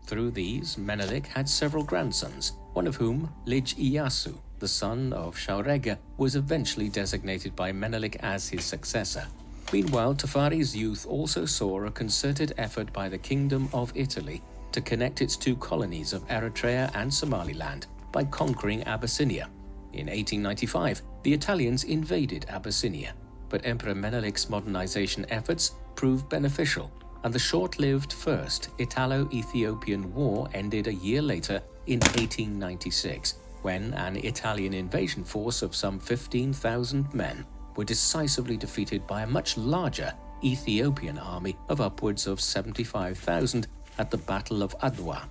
Through these, Menelik had several grandsons, one of whom, Lij Iyasu, the son of Shaurega, was eventually designated by Menelik as his successor. Meanwhile, Tafari's youth also saw a concerted effort by the Kingdom of Italy to connect its two colonies of Eritrea and Somaliland by conquering Abyssinia. In 1895, the Italians invaded Abyssinia, but Emperor Menelik's modernization efforts proved beneficial, and the short-lived First Italo-Ethiopian War ended a year later in 1896, when an Italian invasion force of some 15,000 men were decisively defeated by a much larger Ethiopian army of upwards of 75,000 at the Battle of Adwa.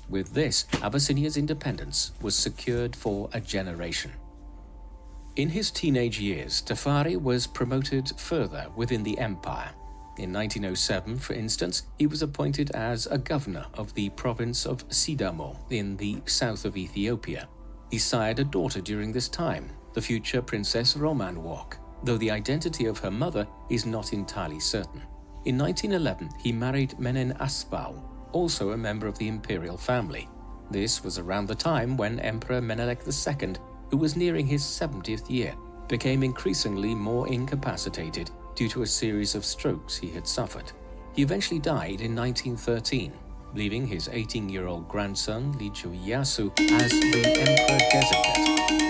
With this, Abyssinia's independence was secured for a generation. In his teenage years, Tafari was promoted further within the empire. In 1907, for instance, he was appointed as a governor of the province of Sidamo in the south of Ethiopia. He sired a daughter during this time, the future Princess Romanwalk, though the identity of her mother is not entirely certain. In 1911, he married Menen Asbau, also a member of the imperial family. This was around the time when Emperor Menelik II, who was nearing his 70th year, became increasingly more incapacitated due to a series of strokes he had suffered. He eventually died in 1913, leaving his 18-year-old grandson Liju Iyasu as the emperor designate.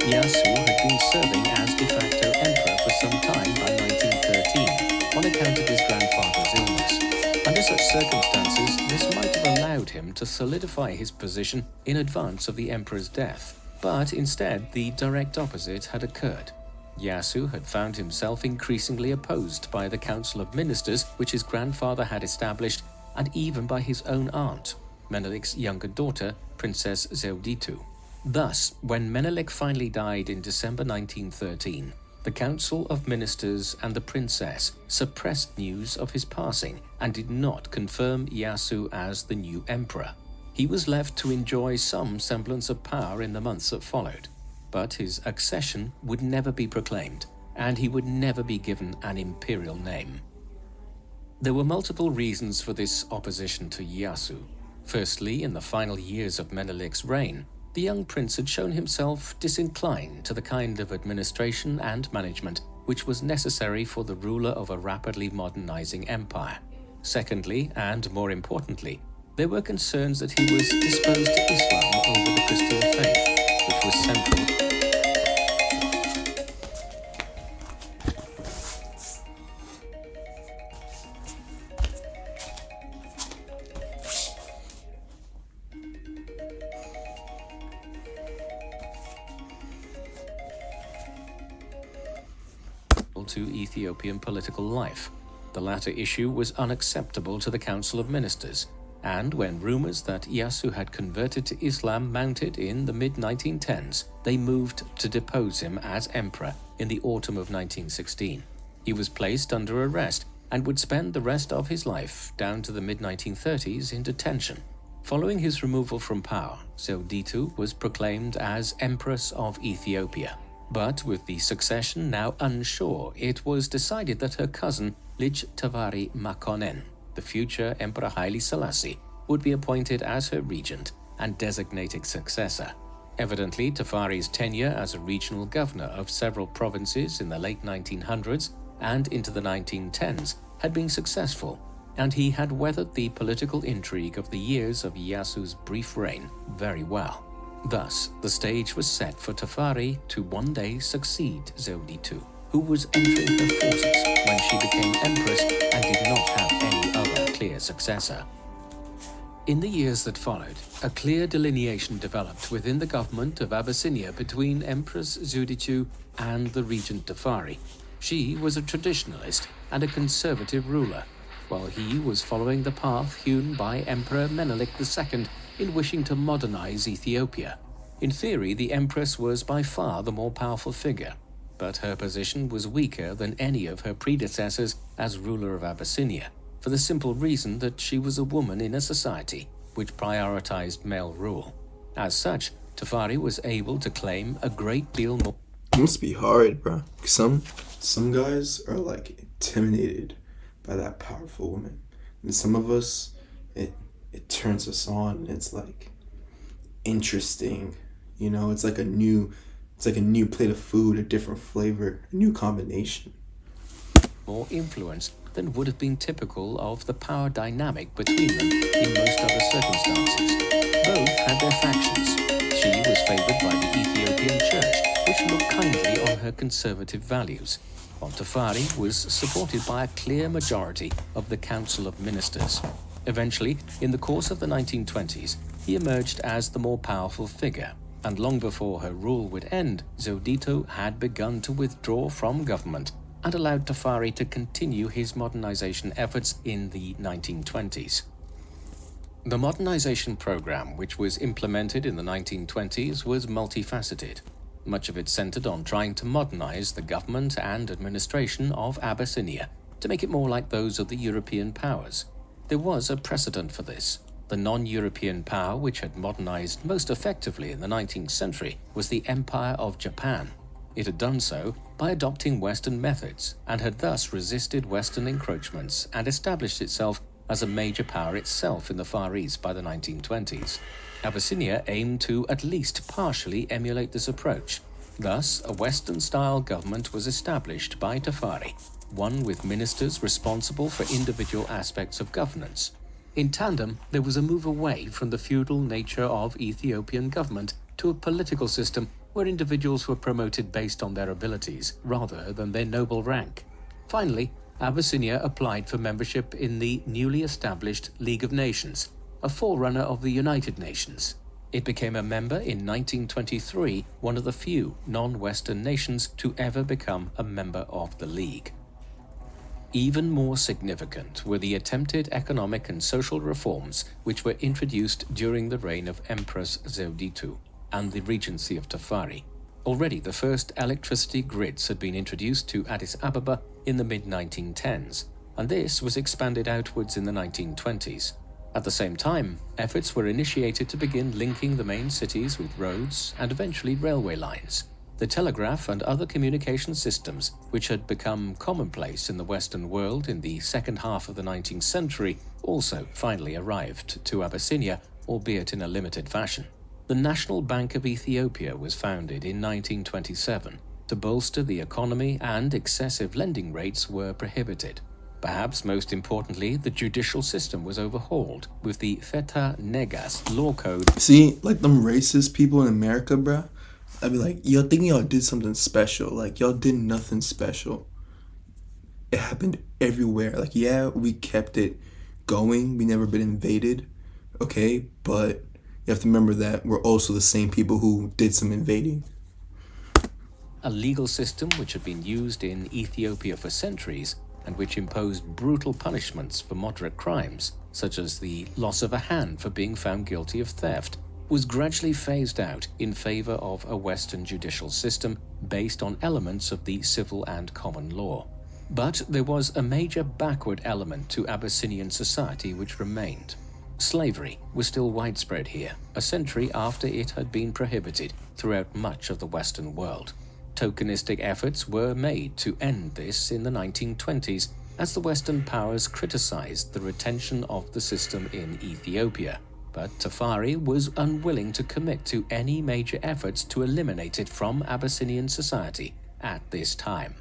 Iyasu had been serving as de facto emperor for some time by 1913 on account of his grandfather's illness. Under such circumstances, this might have allowed him to solidify his position in advance of the emperor's death. But instead, the direct opposite had occurred. Iyasu had found himself increasingly opposed by the Council of Ministers which his grandfather had established, and even by his own aunt, Menelik's younger daughter, Princess Zewditu. Thus, when Menelik finally died in December 1913, the Council of Ministers and the princess suppressed news of his passing and did not confirm Iyasu as the new emperor. He was left to enjoy some semblance of power in the months that followed, but his accession would never be proclaimed, and he would never be given an imperial name. There were multiple reasons for this opposition to Iyasu. Firstly, in the final years of Menelik's reign, the young prince had shown himself disinclined to the kind of administration and management which was necessary for the ruler of a rapidly modernizing empire. Secondly, and more importantly, there were concerns that he was disposed to Islam over the Christian faith, which was central to Ethiopian political life. The latter issue was unacceptable to the Council of Ministers, and when rumors that Iyasu had converted to Islam mounted in the mid-1910s, they moved to depose him as emperor in the autumn of 1916. He was placed under arrest and would spend the rest of his life, down to the mid-1930s, in detention. Following his removal from power, Zewditu was proclaimed as Empress of Ethiopia. But with the succession now unsure, it was decided that her cousin, Lij Tafari Makonnen, the future Emperor Haile Selassie, would be appointed as her regent and designated successor. Evidently, Tafari's tenure as a regional governor of several provinces in the late 1900s and into the 1910s had been successful, and he had weathered the political intrigue of the years of Iyasu's brief reign very well. Thus, the stage was set for Tafari to one day succeed Zewditu, who was entering her 40s when she became empress and did not have any other clear successor. In the years that followed, a clear delineation developed within the government of Abyssinia between Empress Zewditu and the regent Tafari. She was a traditionalist and a conservative ruler, while he was following the path hewn by Emperor Menelik II in wishing to modernize Ethiopia. In theory, the empress was by far the more powerful figure, but her position was weaker than any of her predecessors as ruler of Abyssinia, for the simple reason that she was a woman in a society which prioritized male rule. As such, Tafari was able to claim a great deal more. It must be hard, bro. Some guys are like intimidated by that powerful woman, and some of us, it turns us on, and it's like interesting. You know, it's like a new plate of food, a different flavor, a new combination. More influence than would have been typical of the power dynamic between them in most other circumstances. Both had their factions. She was favoured by the Ethiopian Church, which looked kindly on her conservative values, while Tafari was supported by a clear majority of the Council of Ministers. Eventually, in the course of the 1920s, he emerged as the more powerful figure, and long before her rule would end, Zewdito had begun to withdraw from government and allowed Tafari to continue his modernization efforts in the 1920s. The modernization program, which was implemented in the 1920s, was multifaceted. Much of it centered on trying to modernize the government and administration of Abyssinia to make it more like those of the European powers. There was a precedent for this. The non-European power which had modernized most effectively in the 19th century was the Empire of Japan. It had done so by adopting Western methods and had thus resisted Western encroachments and established itself as a major power itself in the Far East by the 1920s. Abyssinia aimed to at least partially emulate this approach. Thus, a Western-style government was established by Tafari, one with ministers responsible for individual aspects of governance. In tandem, there was a move away from the feudal nature of Ethiopian government to a political system where individuals were promoted based on their abilities rather than their noble rank. Finally, Abyssinia applied for membership in the newly established League of Nations, a forerunner of the United Nations. It became a member in 1923, one of the few non-Western nations to ever become a member of the League. Even more significant were the attempted economic and social reforms which were introduced during the reign of Empress Zewditu and the regency of Tafari. Already the first electricity grids had been introduced to Addis Ababa in the mid-1910s, and this was expanded outwards in the 1920s. At the same time, efforts were initiated to begin linking the main cities with roads and eventually railway lines. The telegraph and other communication systems, which had become commonplace in the Western world in the second half of the 19th century, also finally arrived to Abyssinia, albeit in a limited fashion. The National Bank of Ethiopia was founded in 1927 to bolster the economy, and excessive lending rates were prohibited. Perhaps most importantly, the judicial system was overhauled with the Feta Negas law code. See, like them racist people in America, bruh. I'd be like, y'all think y'all did something special. Like, y'all did nothing special. It happened everywhere. Like, yeah, we kept it going. We never been invaded. Okay, but you have to remember that we're also the same people who did some invading. A legal system which had been used in Ethiopia for centuries and which imposed brutal punishments for moderate crimes, such as the loss of a hand for being found guilty of theft, was gradually phased out in favor of a Western judicial system based on elements of the civil and common law. But there was a major backward element to Abyssinian society which remained. Slavery was still widespread here, a century after it had been prohibited throughout much of the Western world. Tokenistic efforts were made to end this in the 1920s as the Western powers criticized the retention of the system in Ethiopia. But Tafari was unwilling to commit to any major efforts to eliminate it from Abyssinian society at this time.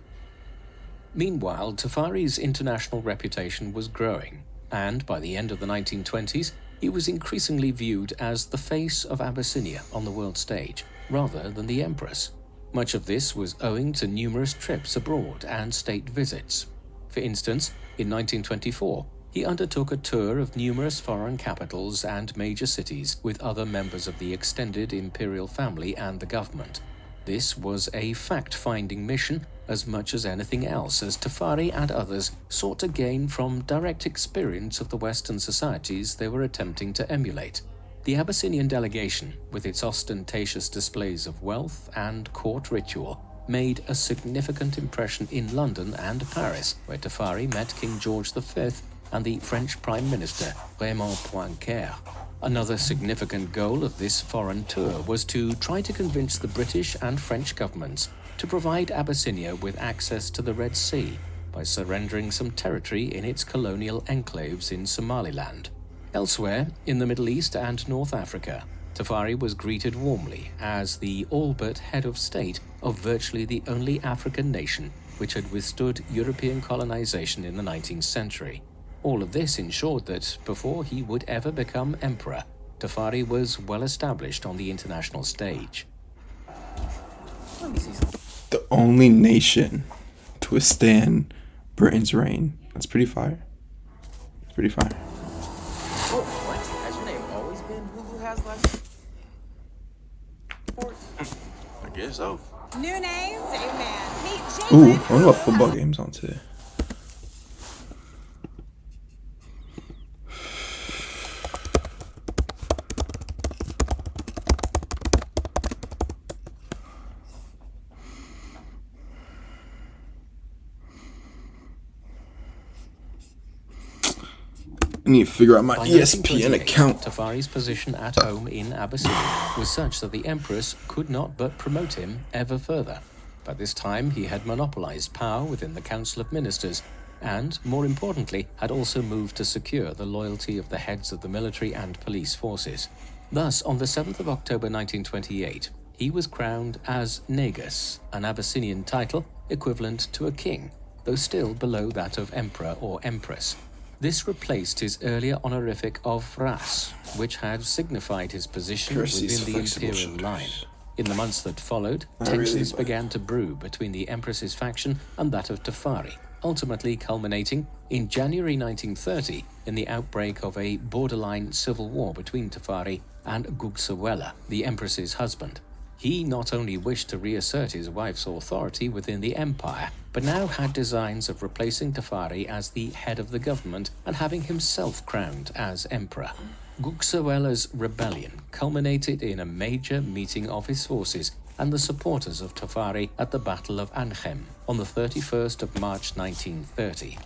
Meanwhile, Tafari's international reputation was growing, and by the end of the 1920s, he was increasingly viewed as the face of Abyssinia on the world stage, rather than the empress. Much of this was owing to numerous trips abroad and state visits. For instance, in 1924, he undertook a tour of numerous foreign capitals and major cities with other members of the extended imperial family and the government. This was a fact-finding mission as much as anything else, as Tafari and others sought to gain from direct experience of the Western societies they were attempting to emulate. The Abyssinian delegation, with its ostentatious displays of wealth and court ritual, made a significant impression in London and Paris, where Tafari met King George V and the French Prime Minister Raymond Poincaré. Another significant goal of this foreign tour was to try to convince the British and French governments to provide Abyssinia with access to the Red Sea by surrendering some territory in its colonial enclaves in Somaliland. Elsewhere, in the Middle East and North Africa, Tafari was greeted warmly as the all-but head of state of virtually the only African nation which had withstood European colonization in the 19th century. All of this ensured that, before he would ever become emperor, Tafari was well established on the international stage. The only nation to withstand Britain's reign. That's pretty fire. It's pretty fire. Oh, what? Has your name always been Who Has Like Sports? I guess so. New names, amen. Meet Jaden. Ooh, I wonder what football game's on today. I need to figure out my By ESPN 1928, account. Tafari's position at home in Abyssinia was such that the empress could not but promote him ever further. By this time, he had monopolized power within the Council of Ministers and, more importantly, had also moved to secure the loyalty of the heads of the military and police forces. Thus, on the 7th of October 1928, he was crowned as Negus, an Abyssinian title equivalent to a king, though still below that of emperor or empress. This replaced his earlier honorific of Ras, which had signified his position Percy's within the flexible imperial line. shoulders. In the months that followed, Not really, tensions but- began to brew between the empress's faction and that of Tafari, ultimately culminating in January 1930 in the outbreak of a borderline civil war between Tafari and Gugsewella, the empress's husband. He not only wished to reassert his wife's authority within the empire, but now had designs of replacing Tafari as the head of the government and having himself crowned as emperor. Gugsewella's rebellion culminated in a major meeting of his forces and the supporters of Tafari at the Battle of Anchem on the 31st of March 1930.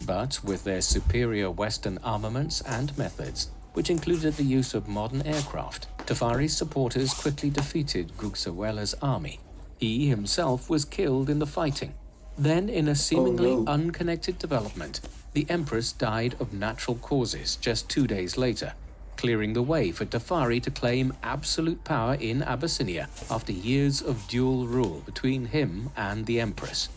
But with their superior Western armaments and methods, which included the use of modern aircraft, Tafari's supporters quickly defeated Gugsewella's army. He himself was killed in the fighting. Then, in a seemingly no. unconnected development, the empress died of natural causes just 2 days later, clearing the way for Tafari to claim absolute power in Abyssinia after years of dual rule between him and the empress.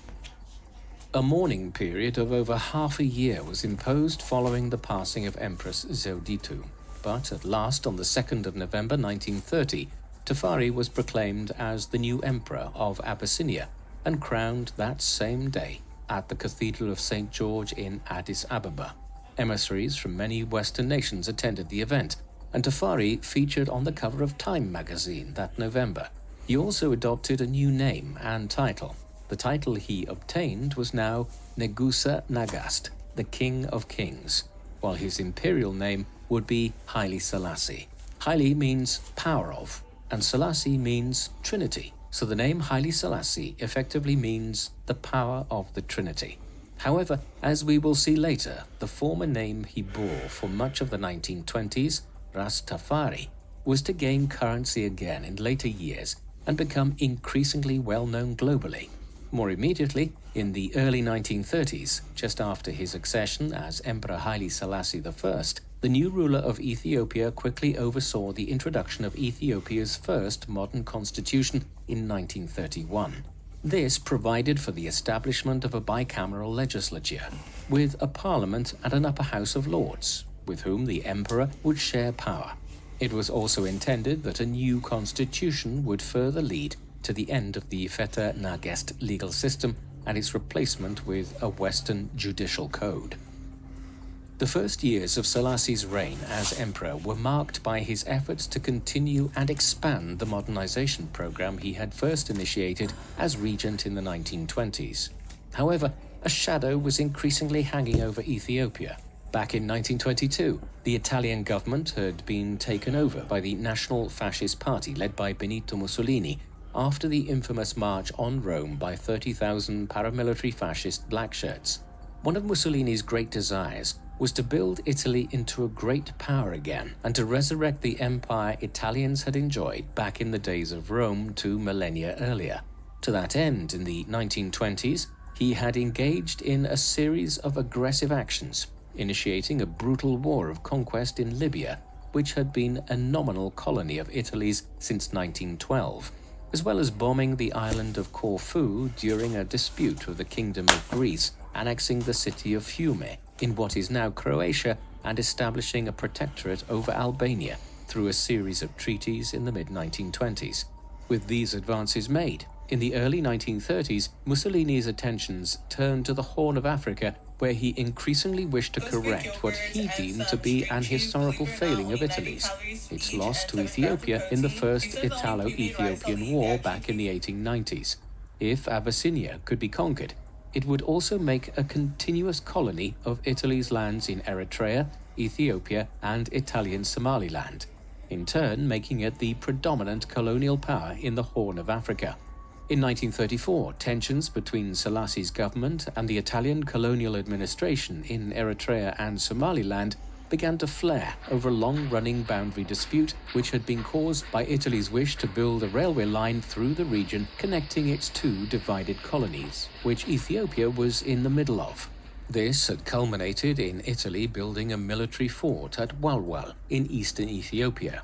A mourning period of over half a year was imposed following the passing of Empress Zewditu, but at last, on the 2nd of November 1930, Tafari was proclaimed as the new emperor of Abyssinia and crowned that same day at the Cathedral of St. George in Addis Ababa. Emissaries from many Western nations attended the event, and Tafari featured on the cover of Time magazine that November. He also adopted a new name and title. The title he obtained was now Negusa Nagast, the King of Kings, while his imperial name would be Haile Selassie. Haile means power of, and Selassie means Trinity, so the name Haile Selassie effectively means the power of the Trinity. However, as we will see later, the former name he bore for much of the 1920s, Rastafari, was to gain currency again in later years and become increasingly well-known globally. More immediately, in the early 1930s, just after his accession as Emperor Haile Selassie I, the new ruler of Ethiopia quickly oversaw the introduction of Ethiopia's first modern constitution in 1931. This provided for the establishment of a bicameral legislature, with a parliament and an upper house of lords, with whom the emperor would share power. It was also intended that a new constitution would further lead to the end of the Feta Nagast legal system and its replacement with a Western judicial code. The first years of Selassie's reign as emperor were marked by his efforts to continue and expand the modernization program he had first initiated as regent in the 1920s. However, a shadow was increasingly hanging over Ethiopia. Back in 1922, the Italian government had been taken over by the National Fascist Party led by Benito Mussolini after the infamous march on Rome by 30,000 paramilitary fascist blackshirts. One of Mussolini's great desires was to build Italy into a great power again and to resurrect the empire Italians had enjoyed back in the days of Rome 2 millennia earlier. To that end, in the 1920s, he had engaged in a series of aggressive actions, initiating a brutal war of conquest in Libya, which had been a nominal colony of Italy's since 1912, as well as bombing the island of Corfu during a dispute with the Kingdom of Greece, annexing the city of Fiume in what is now Croatia and establishing a protectorate over Albania through a series of treaties in the mid-1920s. With these advances made, in the early 1930s, Mussolini's attentions turned to the Horn of Africa, where he increasingly wished to correct what he deemed to be an historical failing of Italy's, its loss to Ethiopia in the First Italo-Ethiopian War back in the 1890s. If Abyssinia could be conquered, it would also make a continuous colony of Italy's lands in Eritrea, Ethiopia, and Italian Somaliland, in turn making it the predominant colonial power in the Horn of Africa. In 1934, tensions between Selassie's government and the Italian colonial administration in Eritrea and Somaliland began to flare over a long-running boundary dispute which had been caused by Italy's wish to build a railway line through the region connecting its two divided colonies, which Ethiopia was in the middle of. This had culminated in Italy building a military fort at Walwal in eastern Ethiopia.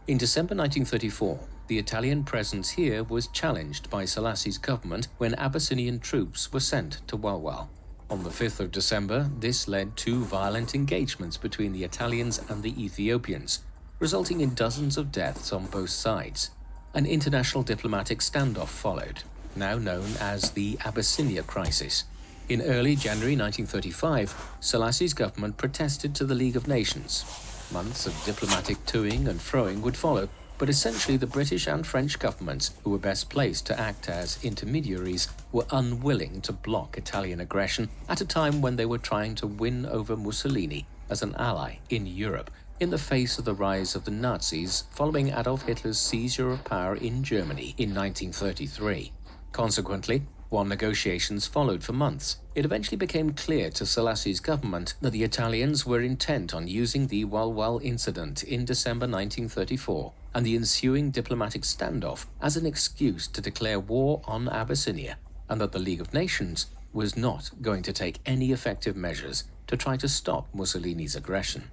In December 1934, the Italian presence here was challenged by Selassie's government when Abyssinian troops were sent to Walwal. On the 5th of December, this led to violent engagements between the Italians and the Ethiopians, resulting in dozens of deaths on both sides. An international diplomatic standoff followed, now known as the Abyssinia Crisis. In early January 1935, Selassie's government protested to the League of Nations. Months of diplomatic toing and froing would follow, but essentially the British and French governments, who were best placed to act as intermediaries, were unwilling to block Italian aggression at a time when they were trying to win over Mussolini as an ally in Europe in the face of the rise of the Nazis following Adolf Hitler's seizure of power in Germany in 1933. Consequently, while negotiations followed for months, it eventually became clear to Selassie's government that the Italians were intent on using the Walwal incident in December 1934 and the ensuing diplomatic standoff as an excuse to declare war on Abyssinia, and that the League of Nations was not going to take any effective measures to try to stop Mussolini's aggression.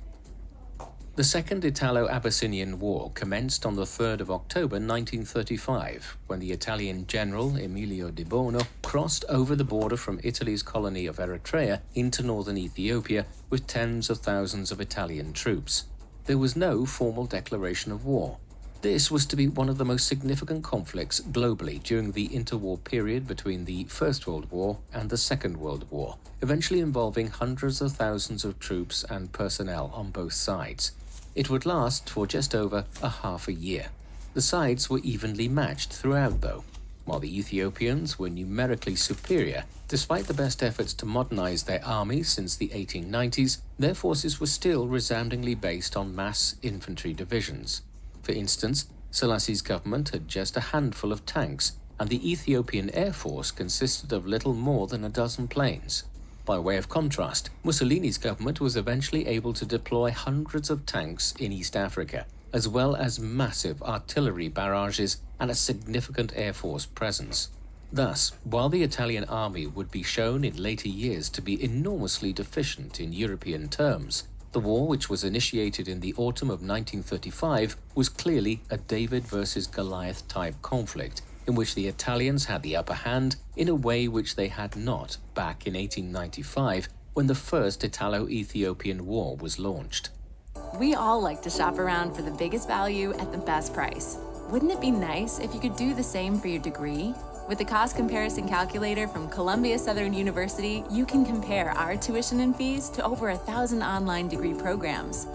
The Second Italo-Abyssinian War commenced on the 3rd of October 1935, when the Italian general Emilio de Bono crossed over the border from Italy's colony of Eritrea into northern Ethiopia with tens of thousands of Italian troops. There was no formal declaration of war. This was to be one of the most significant conflicts globally during the interwar period between the First World War and the Second World War, eventually involving hundreds of thousands of troops and personnel on both sides. It would last for just over a half a year. The sides were evenly matched throughout, though. While the Ethiopians were numerically superior, despite the best efforts to modernize their armies since the 1890s, their forces were still resoundingly based on mass infantry divisions. For instance, Selassie's government had just a handful of tanks, and the Ethiopian Air Force consisted of little more than a dozen planes. By way of contrast, Mussolini's government was eventually able to deploy hundreds of tanks in East Africa, as well as massive artillery barrages and a significant Air Force presence. Thus, while the Italian army would be shown in later years to be enormously deficient in European terms, the war, which was initiated in the autumn of 1935, was clearly a David versus Goliath type conflict, in which the Italians had the upper hand in a way which they had not back in 1895 when the First Italo-Ethiopian War was launched. We all like to shop around for the biggest value at the best price. Wouldn't it be nice if you could do the same for your degree? With the cost comparison calculator from Columbia Southern University, you can compare our tuition and fees to over 1,000 online degree programs.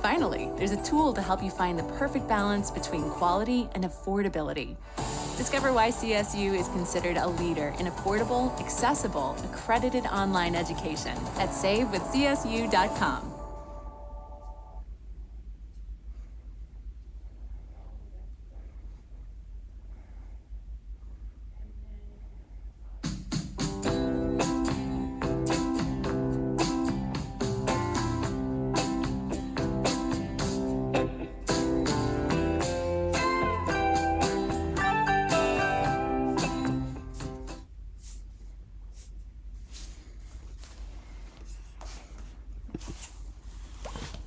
Finally, there's a tool to help you find the perfect balance between quality and affordability. Discover why CSU is considered a leader in affordable, accessible, accredited online education at savewithcsu.com.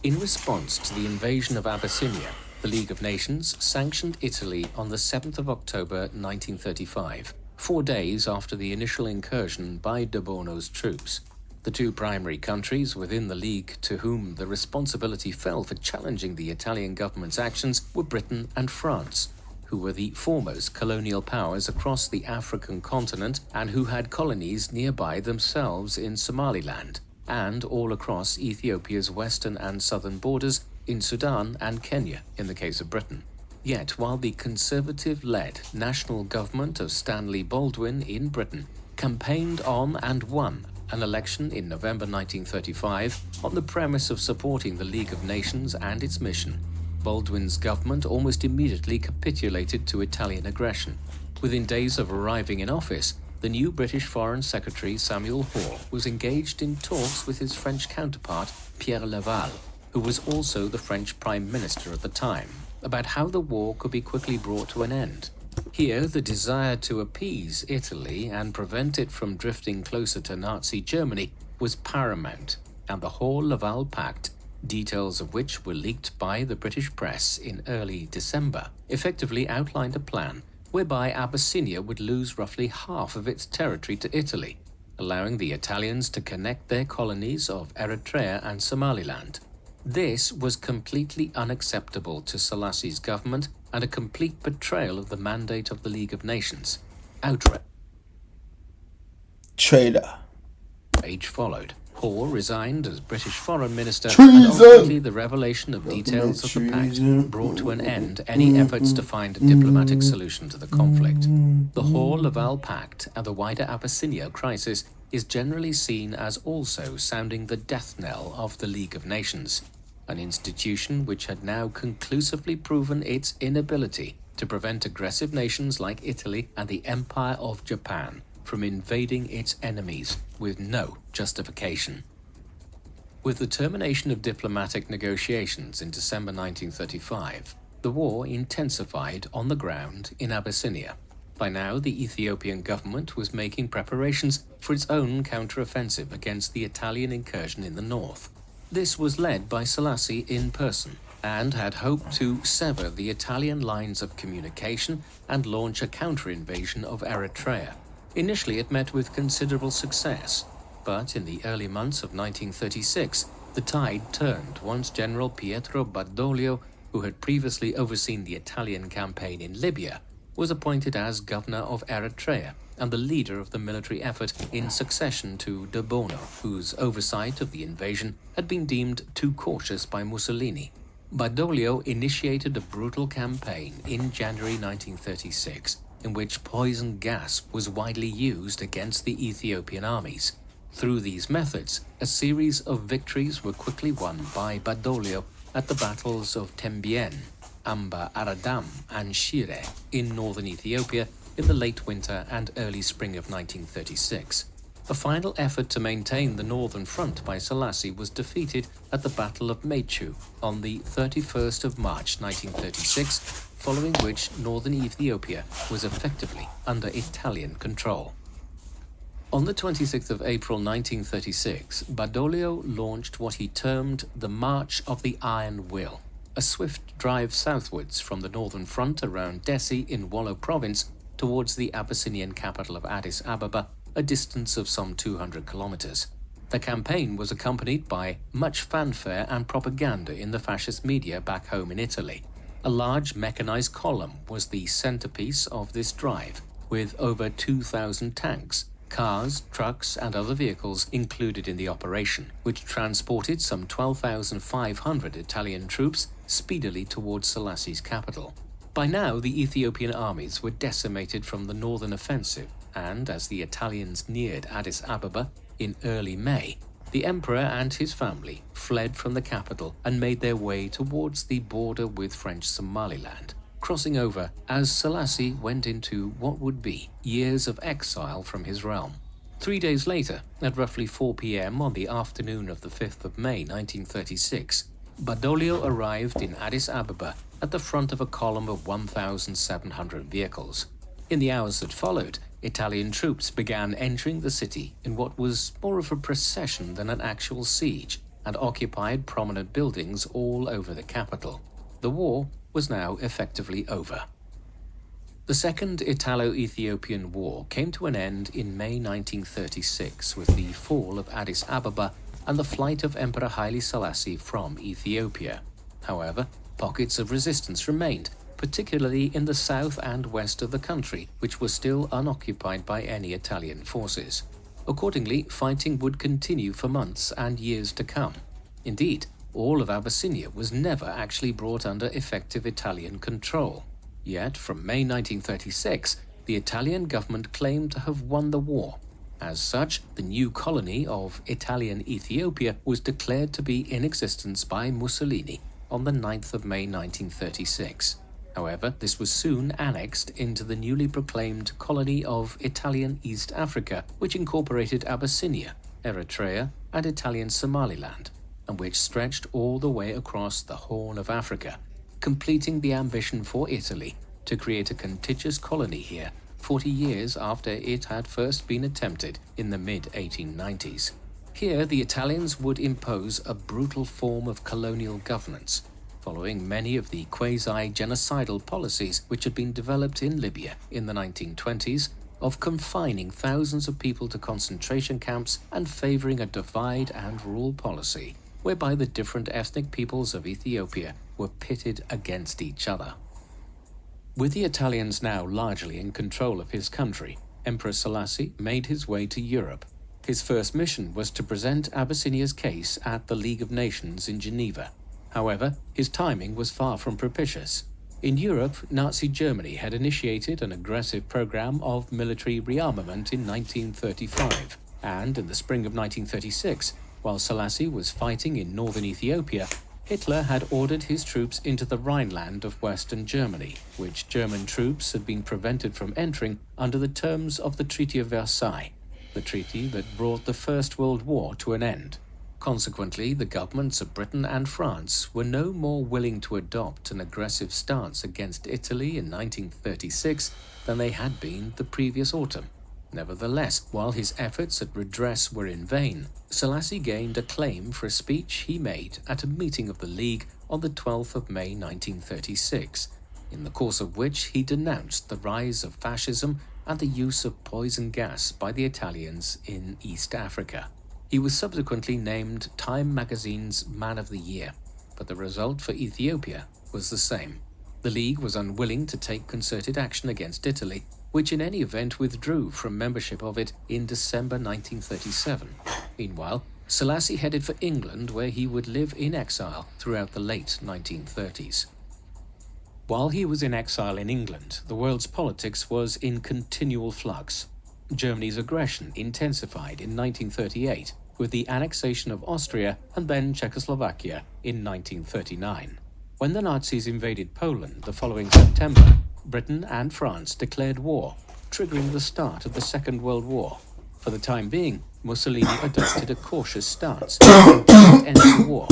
In response to the invasion of Abyssinia, the League of Nations sanctioned Italy on the 7th of October 1935, 4 days after the initial incursion by De Bono's troops. The two primary countries within the League to whom the responsibility fell for challenging the Italian government's actions were Britain and France, who were the foremost colonial powers across the African continent and who had colonies nearby themselves in Somaliland and all across Ethiopia's western and southern borders in Sudan and Kenya in the case of Britain. Yet while the conservative-led national government of Stanley Baldwin in Britain campaigned on and won an election in November 1935 on the premise of supporting the League of Nations and its mission, Baldwin's government almost immediately capitulated to Italian aggression. Within days of arriving in office, the new British Foreign Secretary Samuel Hoare was engaged in talks with his French counterpart Pierre Laval, who was also the French Prime Minister at the time, about how the war could be quickly brought to an end. Here, the desire to appease Italy and prevent it from drifting closer to Nazi Germany was paramount, and the Hoare-Laval Pact, details of which were leaked by the British press in early December, effectively outlined a plan whereby Abyssinia would lose roughly half of its territory to Italy, allowing the Italians to connect their colonies of Eritrea and Somaliland. This was completely unacceptable to Selassie's government and a complete betrayal of the mandate of the League of Nations. Traitor. Outrage followed. Hoare resigned as British Foreign Minister, Treason! and ultimately the revelation of details of the pact brought to an end any efforts to find a diplomatic solution to the conflict. The Hoare-Laval Pact and the wider Abyssinia crisis is generally seen as also sounding the death knell of the League of Nations, an institution which had now conclusively proven its inability to prevent aggressive nations like Italy and the Empire of Japan from invading its enemies with no justification. With the termination of diplomatic negotiations in December 1935, the war intensified on the ground in Abyssinia. By now, the Ethiopian government was making preparations for its own counter-offensive against the Italian incursion in the north. This was led by Selassie in person and had hoped to sever the Italian lines of communication and launch a counter-invasion of Eritrea. Initially, it met with considerable success, but in the early months of 1936, the tide turned once General Pietro Badoglio, who had previously overseen the Italian campaign in Libya, was appointed as governor of Eritrea and the leader of the military effort in succession to De Bono, whose oversight of the invasion had been deemed too cautious by Mussolini. Badoglio initiated a brutal campaign in January 1936, in which poison gas was widely used against the Ethiopian armies. Through these methods, a series of victories were quickly won by Badoglio at the battles of Tembien, Amba Aradam, and Shire in northern Ethiopia in the late winter and early spring of 1936. A final effort to maintain the northern front by Selassie was defeated at the Battle of Mechu on the 31st of March 1936, following which northern Ethiopia was effectively under Italian control. On the 26th of April 1936, Badoglio launched what he termed the March of the Iron Will, a swift drive southwards from the northern front around Dessie in Wollo province towards the Abyssinian capital of Addis Ababa, a distance of some 200 kilometers. The campaign was accompanied by much fanfare and propaganda in the fascist media back home in Italy. A large mechanized column was the centerpiece of this drive, with over 2,000 tanks, cars, trucks, and other vehicles included in the operation, which transported some 12,500 Italian troops speedily towards Selassie's capital. By now, the Ethiopian armies were decimated from the northern offensive, and as the Italians neared Addis Ababa in early May, the emperor and his family fled from the capital and made their way towards the border with French Somaliland, crossing over as Selassie went into what would be years of exile from his realm. 3 days later, at roughly 4 p.m. on the afternoon of the 5th of May 1936, Badoglio arrived in Addis Ababa at the front of a column of 1,700 vehicles. In the hours that followed, Italian troops began entering the city in what was more of a procession than an actual siege, and occupied prominent buildings all over the capital. The war was now effectively over. The Second Italo-Ethiopian War came to an end in May 1936 with the fall of Addis Ababa and the flight of Emperor Haile Selassie from Ethiopia. However, pockets of resistance remained, particularly in the south and west of the country, which was still unoccupied by any Italian forces. Accordingly, fighting would continue for months and years to come. Indeed, all of Abyssinia was never actually brought under effective Italian control. Yet, from May 1936, the Italian government claimed to have won the war. As such, the new colony of Italian Ethiopia was declared to be in existence by Mussolini on the 9th of May 1936. However, this was soon annexed into the newly proclaimed colony of Italian East Africa, which incorporated Abyssinia, Eritrea, and Italian Somaliland, and which stretched all the way across the Horn of Africa, completing the ambition for Italy to create a contiguous colony here 40 years after it had first been attempted in the mid-1890s. Here, the Italians would impose a brutal form of colonial governance, following many of the quasi-genocidal policies which had been developed in Libya in the 1920s, of confining thousands of people to concentration camps and favoring a divide and rule policy, whereby the different ethnic peoples of Ethiopia were pitted against each other. With the Italians now largely in control of his country, Emperor Selassie made his way to Europe. His first mission was to present Abyssinia's case at the League of Nations in Geneva. However, his timing was far from propitious. In Europe, Nazi Germany had initiated an aggressive program of military rearmament in 1935, and in the spring of 1936, while Selassie was fighting in northern Ethiopia, Hitler had ordered his troops into the Rhineland of western Germany, which German troops had been prevented from entering under the terms of the Treaty of Versailles, the treaty that brought the First World War to an end. Consequently, the governments of Britain and France were no more willing to adopt an aggressive stance against Italy in 1936 than they had been the previous autumn. Nevertheless, while his efforts at redress were in vain, Selassie gained acclaim for a speech he made at a meeting of the League on the 12th of May 1936, in the course of which he denounced the rise of fascism and the use of poison gas by the Italians in East Africa. He was subsequently named Time magazine's Man of the Year, but the result for Ethiopia was the same. The League was unwilling to take concerted action against Italy, which in any event withdrew from membership of it in December 1937. Meanwhile, Selassie headed for England, where he would live in exile throughout the late 1930s. While he was in exile in England, the world's politics was in continual flux. Germany's aggression intensified in 1938 with the annexation of Austria and then Czechoslovakia in 1939. When the Nazis invaded Poland the following September, Britain and France declared war, triggering the start of the Second World War. For the time being, Mussolini adopted a cautious stance and didn't end the war.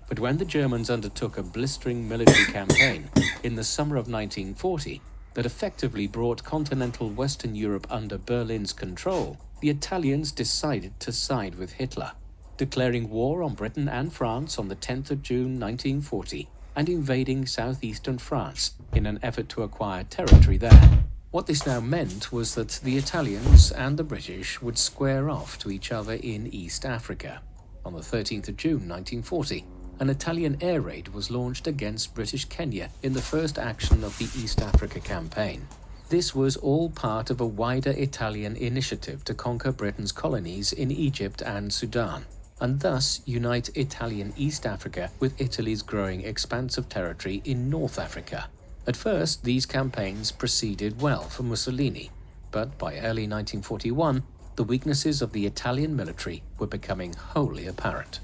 But when the Germans undertook a blistering military campaign in the summer of 1940 that effectively brought continental Western Europe under Berlin's control, the Italians decided to side with Hitler, declaring war on Britain and France on the 10th of June 1940 and invading southeastern France in an effort to acquire territory there. What this now meant was that the Italians and the British would square off to each other in East Africa. On the 13th of June 1940, an Italian air raid was launched against British Kenya in the first action of the East Africa campaign. This was all part of a wider Italian initiative to conquer Britain's colonies in Egypt and Sudan, and thus unite Italian East Africa with Italy's growing expanse of territory in North Africa. At first, these campaigns proceeded well for Mussolini, but by early 1941, the weaknesses of the Italian military were becoming wholly apparent.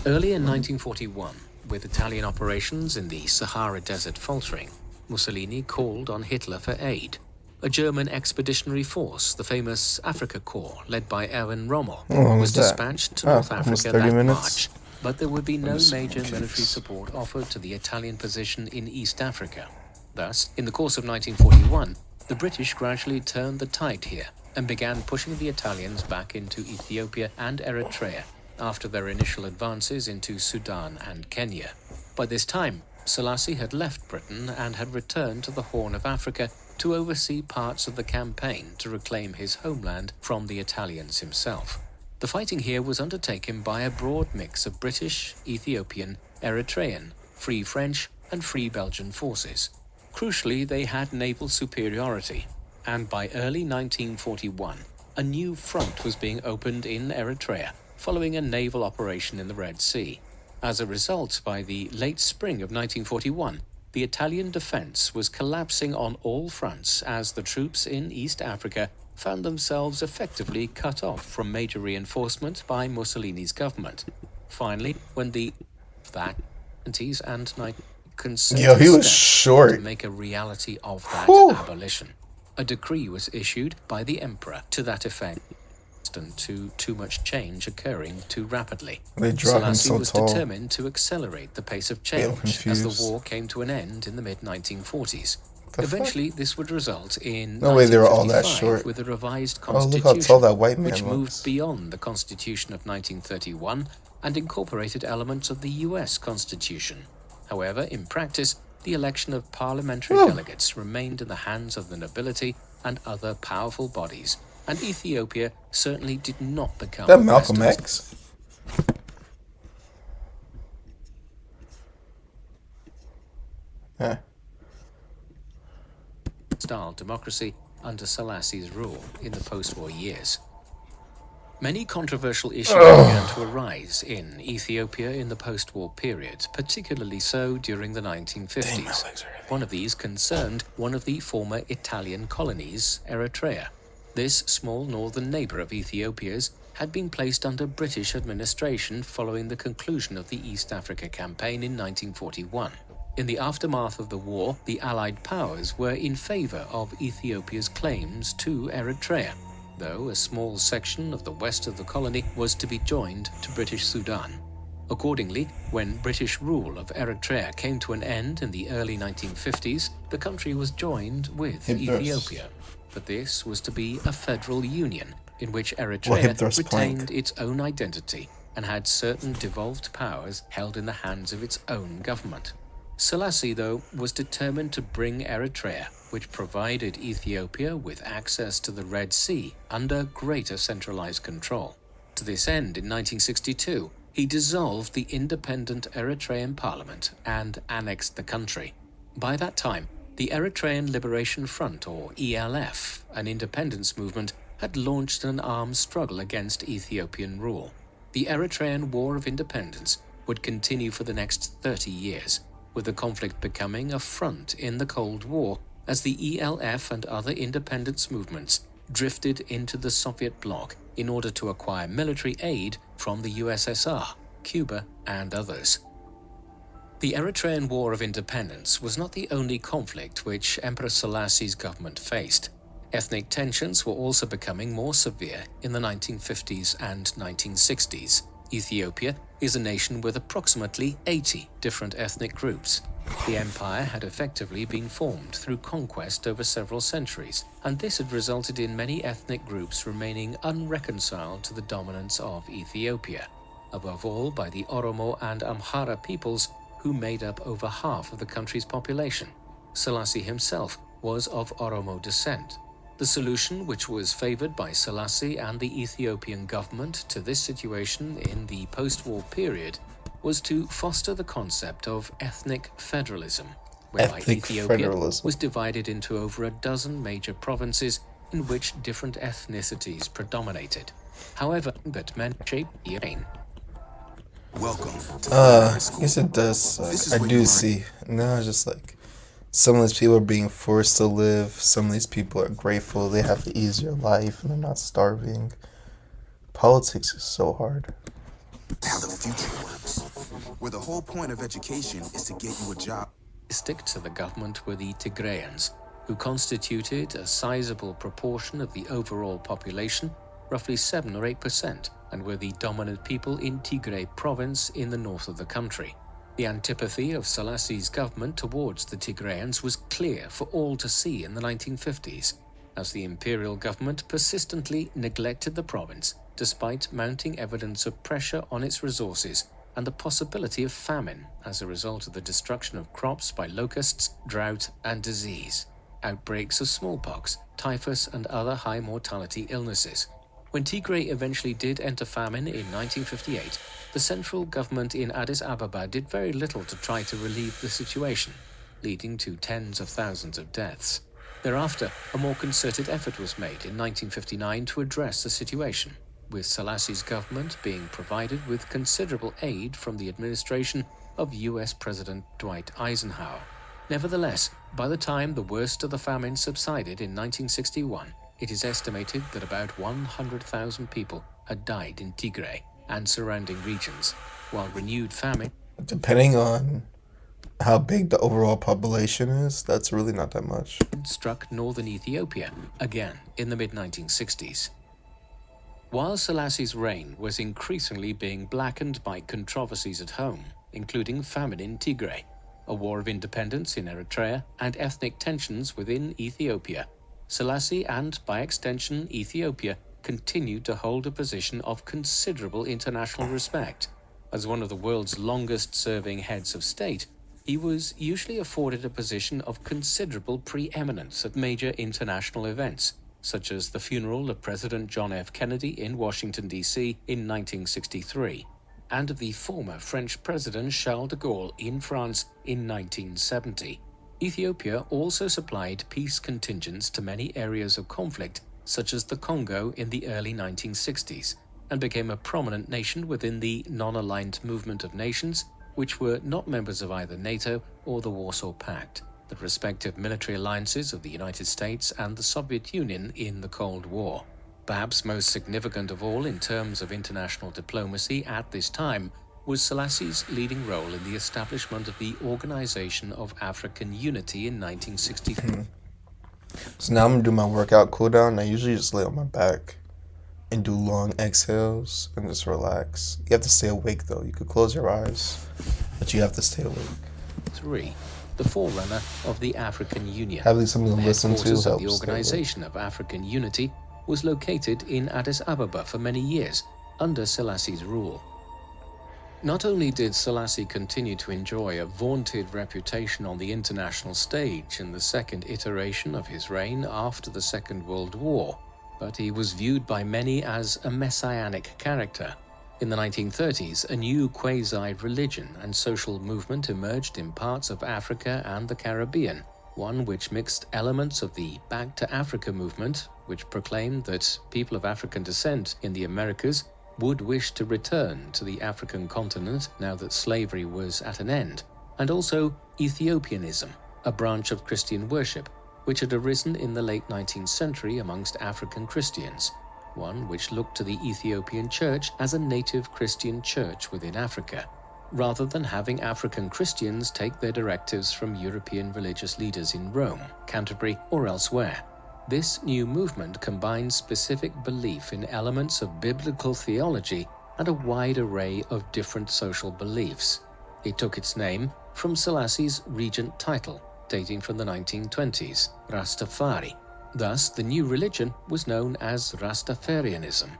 Early in 1941, with Italian operations in the Sahara Desert faltering, Mussolini called on Hitler for aid. A German expeditionary force, the famous Afrika Korps, led by Erwin Rommel, was dispatched to North Africa that March, but there would be no major military support offered to the Italian position in East Africa. Thus, in the course of 1941, the British gradually turned the tide here and began pushing the Italians back into Ethiopia and Eritrea, after their initial advances into Sudan and Kenya. By this time, Selassie had left Britain and had returned to the Horn of Africa to oversee parts of the campaign to reclaim his homeland from the Italians himself. The fighting here was undertaken by a broad mix of British, Ethiopian, Eritrean, Free French, and Free Belgian forces. Crucially, they had naval superiority, and by early 1941, a new front was being opened in Eritrea following a naval operation in the Red Sea. As a result, by the late spring of 1941, the Italian defense was collapsing on all fronts as the troops in East Africa found themselves effectively cut off from major reinforcement by Mussolini's government. Finally, when the '70s and '90s concerted he was steps short. to make a reality of that Whew. abolition, a decree was issued by the emperor to that effect, and to too much change occurring too rapidly. They draw him Selassie so was tall. determined to accelerate the pace of I'm change as confused. the war came to an end in the mid-1940s. The fuck? Eventually, this would result in No way they were all that 1955 short. with a revised Oh, look constitution, how tall that white man which looks. moved beyond the Constitution of 1931 and incorporated elements of the U.S. Constitution. However, in practice, the election of parliamentary delegates remained in the hands of the nobility and other powerful bodies, and Ethiopia certainly did not become That Malcolm Western X? Yeah. style democracy under Selassie's rule in the post-war years. Many controversial issues began to arise in Ethiopia in the post-war period, particularly so during the 1950s. One of these concerned one of the former Italian colonies, Eritrea. This small northern neighbor of Ethiopia's had been placed under British administration following the conclusion of the East Africa Campaign in 1941. In the aftermath of the war, the Allied powers were in favor of Ethiopia's claims to Eritrea, though a small section of the west of the colony was to be joined to British Sudan. Accordingly, when British rule of Eritrea came to an end in the early 1950s, the country was joined with Hip thrust. Ethiopia. But this was to be a federal union in which Well, Eritrea hip thrust retained plank. its own identity and had certain devolved powers held in the hands of its own government. Selassie, though, was determined to bring Eritrea, which provided Ethiopia with access to the Red Sea, under greater centralized control. To this end, in 1962, he dissolved the independent Eritrean parliament and annexed the country. By that time, the Eritrean Liberation Front, or ELF, an independence movement, had launched an armed struggle against Ethiopian rule. The Eritrean War of Independence would continue for the next 30 years, with the conflict becoming a front in the Cold War as the ELF and other independence movements drifted into the Soviet bloc in order to acquire military aid from the USSR, Cuba, and others. The Eritrean War of Independence was not the only conflict which Emperor Selassie's government faced. Ethnic tensions were also becoming more severe in the 1950s and 1960s. Ethiopia is a nation with approximately 80 different ethnic groups. The empire had effectively been formed through conquest over several centuries, and this had resulted in many ethnic groups remaining unreconciled to the dominance of Ethiopia, above all by the Oromo and Amhara peoples, who made up over half of the country's population. Selassie himself was of Oromo descent. The solution, which was favored by Selassie and the Ethiopian government to this situation in the post-war period, was to foster the concept of ethnic federalism, whereby Ethnic Ethiopia federalism. was divided into over a dozen major provinces in which different ethnicities predominated. However, that men shaped the reign. Welcome to Yes it does This is suck. I where do you see. Now it's just like some of these people are being forced to live, some of these people are grateful they have an easier life and they're not starving. Politics is so hard. how the future works, where the whole point of education is to get you a job. Stick to the government were the Tigrayans, who constituted a sizable proportion of the overall population, roughly 7 or 8%, and were the dominant people in Tigray province in the north of the country. The antipathy of Selassie's government towards the Tigrayans was clear for all to see in the 1950s, as the imperial government persistently neglected the province despite mounting evidence of pressure on its resources and the possibility of famine as a result of the destruction of crops by locusts, drought, and disease, outbreaks of smallpox, typhus, and other high mortality illnesses. When Tigray eventually did enter famine in 1958, the central government in Addis Ababa did very little to try to relieve the situation, leading to tens of thousands of deaths. Thereafter, a more concerted effort was made in 1959 to address the situation, with Selassie's government being provided with considerable aid from the administration of US President Dwight Eisenhower. Nevertheless, by the time the worst of the famine subsided in 1961, it is estimated that about 100,000 people had died in Tigray and surrounding regions, while renewed famine, Depending on how big the overall population is, that's really not that much. struck northern Ethiopia again in the mid-1960s. While Selassie's reign was increasingly being blackened by controversies at home, including famine in Tigray, a war of independence in Eritrea, and ethnic tensions within Ethiopia, Selassie and, by extension, Ethiopia continued to hold a position of considerable international respect. As one of the world's longest-serving heads of state, he was usually afforded a position of considerable preeminence at major international events, such as the funeral of President John F. Kennedy in Washington, D.C. in 1963, and of the former French President Charles de Gaulle in France in 1970. Ethiopia also supplied peace contingents to many areas of conflict, such as the Congo in the early 1960s, and became a prominent nation within the non-aligned movement of nations, which were not members of either NATO or the Warsaw Pact, the respective military alliances of the United States and the Soviet Union in the Cold War. Perhaps most significant of all in terms of international diplomacy at this time was Selassie's leading role in the establishment of the Organization of African Unity in 1963. So now I'm gonna do my workout cool down. I usually just lay on my back and do long exhales and just relax. You have to stay awake though. You could close your eyes, but you have to stay awake. 3. The forerunner of the African Union. Having something to listen to Headquarters of helps. the stay awake. Organization of African Unity was located in Addis Ababa for many years under Selassie's rule. Not only did Selassie continue to enjoy a vaunted reputation on the international stage in the second iteration of his reign after the Second World War, but he was viewed by many as a messianic character. In the 1930s, a new quasi-religion and social movement emerged in parts of Africa and the Caribbean, one which mixed elements of the Back to Africa movement, which proclaimed that people of African descent in the Americas would wish to return to the African continent now that slavery was at an end, and also Ethiopianism, a branch of Christian worship, which had arisen in the late 19th century amongst African Christians, one which looked to the Ethiopian church as a native Christian church within Africa, rather than having African Christians take their directives from European religious leaders in Rome, Canterbury, or elsewhere. This new movement combined specific belief in elements of biblical theology and a wide array of different social beliefs. It took its name from Selassie's regent title, dating from the 1920s, Rastafari. Thus, the new religion was known as Rastafarianism,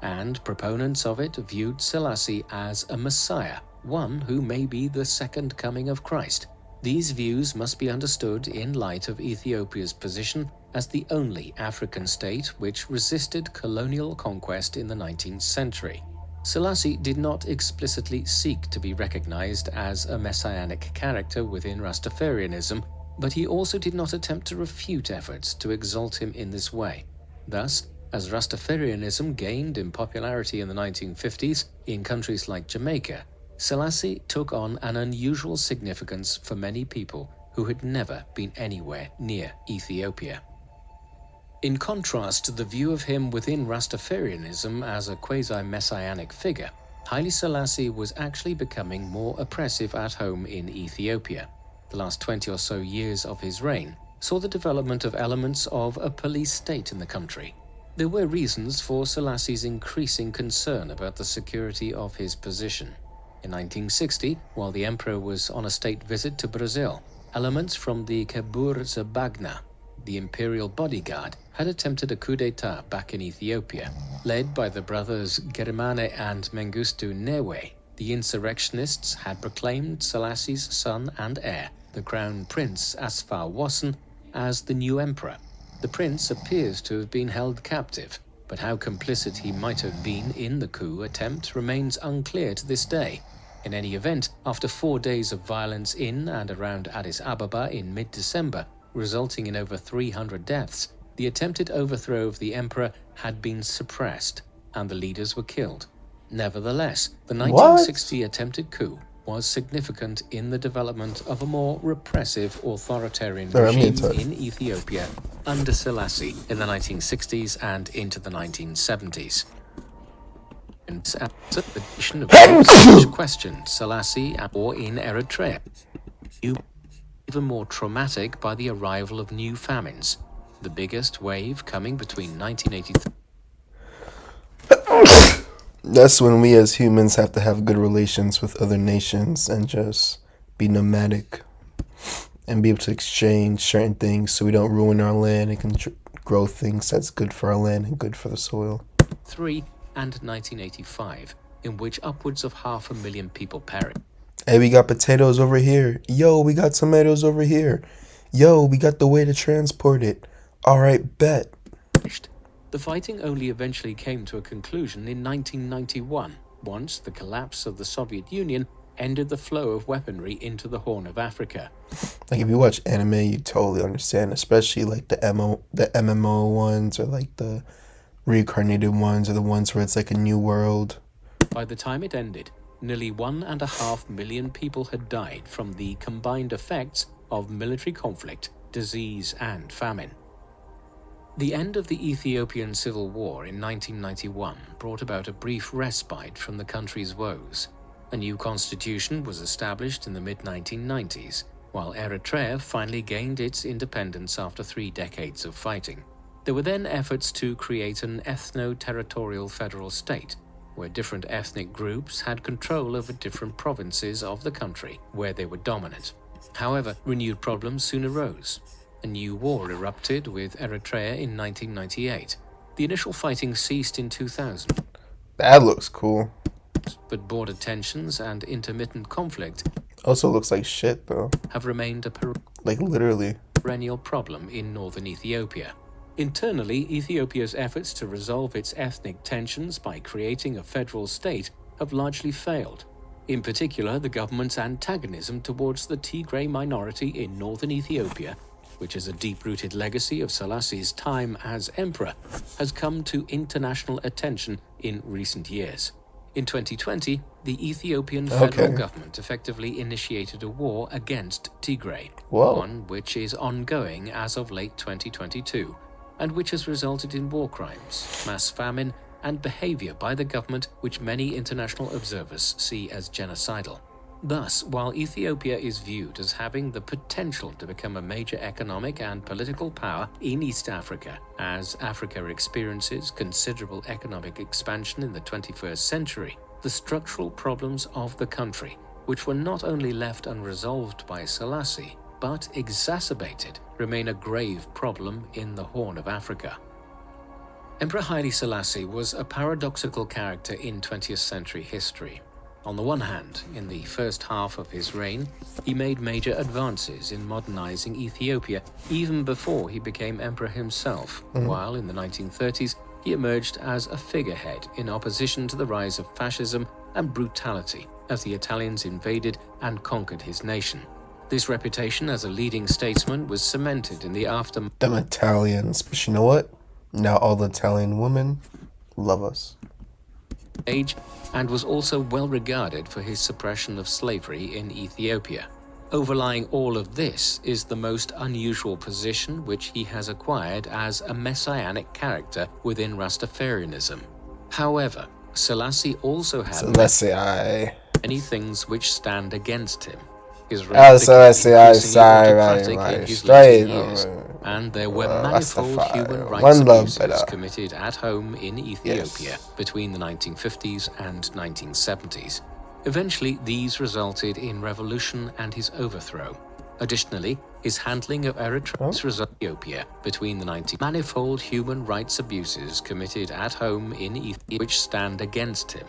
and proponents of it viewed Selassie as a messiah, one who may be the second coming of Christ. These views must be understood in light of Ethiopia's position as the only African state which resisted colonial conquest in the 19th century. Selassie did not explicitly seek to be recognized as a messianic character within Rastafarianism, but he also did not attempt to refute efforts to exalt him in this way. Thus, as Rastafarianism gained in popularity in the 1950s in countries like Jamaica, Selassie took on an unusual significance for many people who had never been anywhere near Ethiopia. In contrast to the view of him within Rastafarianism as a quasi-messianic figure, Haile Selassie was actually becoming more oppressive at home in Ethiopia. The last 20 or so years of his reign saw the development of elements of a police state in the country. There were reasons for Selassie's increasing concern about the security of his position. In 1960, while the emperor was on a state visit to Brazil, elements from the Quebur Zabagna, the imperial bodyguard, had attempted a coup d'etat back in Ethiopia. Led by the brothers Gerimane and Mengistu Newe, the insurrectionists had proclaimed Selassie's son and heir, the Crown Prince Asfar Wasson, as the new emperor. The prince appears to have been held captive, but how complicit he might have been in the coup attempt remains unclear to this day. In any event, after 4 days of violence in and around Addis Ababa in mid-December, resulting in over 300 deaths, the attempted overthrow of the emperor had been suppressed, and the leaders were killed. Nevertheless, the 1960 attempted coup was significant in the development of a more repressive authoritarian regime in Ethiopia under Selassie in the 1960s and into the 1970s. And the addition of those which questioned Selassie or in Eritrea, even more traumatic by the arrival of new famines, the biggest wave coming between 1983. That's when we as humans have to have good relations with other nations and just be nomadic and be able to exchange certain things so we don't ruin our land and can grow things that's good for our land and good for the soil. 3 and 1985, in which upwards of 500,000 people perished. Hey, we got potatoes over here. Yo, we got tomatoes over here. Yo, we got the way to transport it. All right, bet. The fighting only eventually came to a conclusion in 1991, once the collapse of the Soviet Union ended the flow of weaponry into the Horn of Africa. Like, if you watch anime, you totally understand, especially like the MMO ones, or like the reincarnated ones, or the ones where it's like a new world. By the time it ended, nearly 1.5 million people had died from the combined effects of military conflict, disease, and famine. The end of the Ethiopian Civil War in 1991 brought about a brief respite from the country's woes. A new constitution was established in the mid-1990s, while Eritrea finally gained its independence after 3 decades of fighting. There were then efforts to create an ethno-territorial federal state, where different ethnic groups had control over different provinces of the country where they were dominant. However, renewed problems soon arose. A new war erupted with Eritrea in 1998. The initial fighting ceased in 2000. That looks cool. But border tensions and intermittent conflict Also looks like shit, though. have remained a Like, literally. perennial problem in northern Ethiopia. Internally, Ethiopia's efforts to resolve its ethnic tensions by creating a federal state have largely failed. In particular, the government's antagonism towards the Tigray minority in northern Ethiopia, which is a deep-rooted legacy of Selassie's time as emperor, has come to international attention in recent years. In 2020, the Ethiopian federal government effectively initiated a war against Tigray, one which is ongoing as of late 2022, and which has resulted in war crimes, mass famine, and behavior by the government which many international observers see as genocidal. Thus, while Ethiopia is viewed as having the potential to become a major economic and political power in East Africa, as Africa experiences considerable economic expansion in the 21st century, the structural problems of the country, which were not only left unresolved by Selassie, but exacerbated, remain a grave problem in the Horn of Africa. Emperor Haile Selassie was a paradoxical character in 20th century history. On the one hand, in the first half of his reign, he made major advances in modernizing Ethiopia even before he became emperor himself, while in the 1930s he emerged as a figurehead in opposition to the rise of fascism and brutality as the Italians invaded and conquered his nation. This reputation as a leading statesman was cemented in the aftermath. Them Italians, but you know what? Now all the Italian women love us. Age, and was also well regarded for his suppression of slavery in Ethiopia. Overlying all of this is the most unusual position which he has acquired as a messianic character within Rastafarianism. However, Selassie also had many things which stand against him. His Selassie, and there were manifold human rights abuses committed at home in Ethiopia between the 1950s and 1970s. Eventually, these resulted in revolution and his overthrow. Additionally, his handling of Eritrea's Ethiopia between the 90s, manifold human rights abuses committed at home in Ethiopia which stand against him.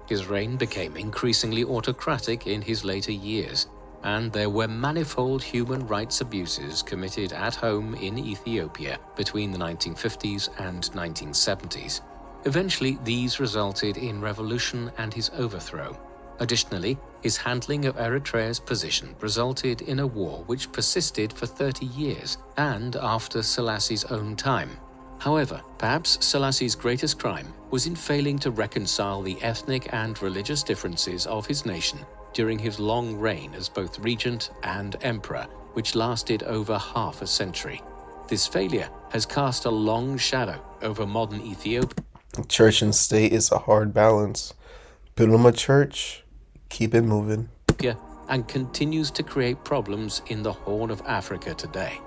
His reign became increasingly autocratic in his later years, and there were manifold human rights abuses committed at home in Ethiopia between the 1950s and 1970s. Eventually, these resulted in revolution and his overthrow. Additionally, his handling of Eritrea's position resulted in a war which persisted for 30 years and after Selassie's own time. However, perhaps Selassie's greatest crime was in failing to reconcile the ethnic and religious differences of his nation during his long reign as both regent and emperor, which lasted over half a century. This failure has cast a long shadow over modern Ethiopia. Church and state is a hard balance. Build them a church, keep it moving. And continues to create problems in the Horn of Africa today.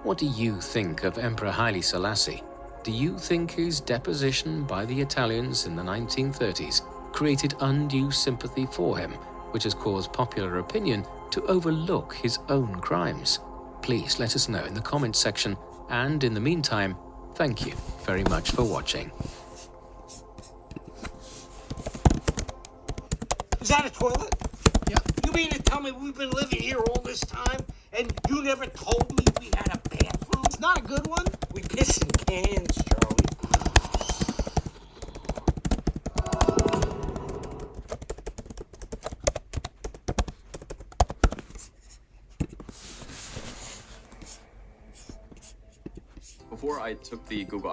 What do you think of Emperor Haile Selassie? Do you think his deposition by the Italians in the 1930s created undue sympathy for him, which has caused popular opinion to overlook his own crimes? Please let us know in the comments section, and in the meantime, thank you very much for watching. Is that a toilet? Yeah. You mean to tell me we've been living here all this time and you never told me we had a bathroom? It's not a good one. We piss in cans, Charlie. Before I took the Google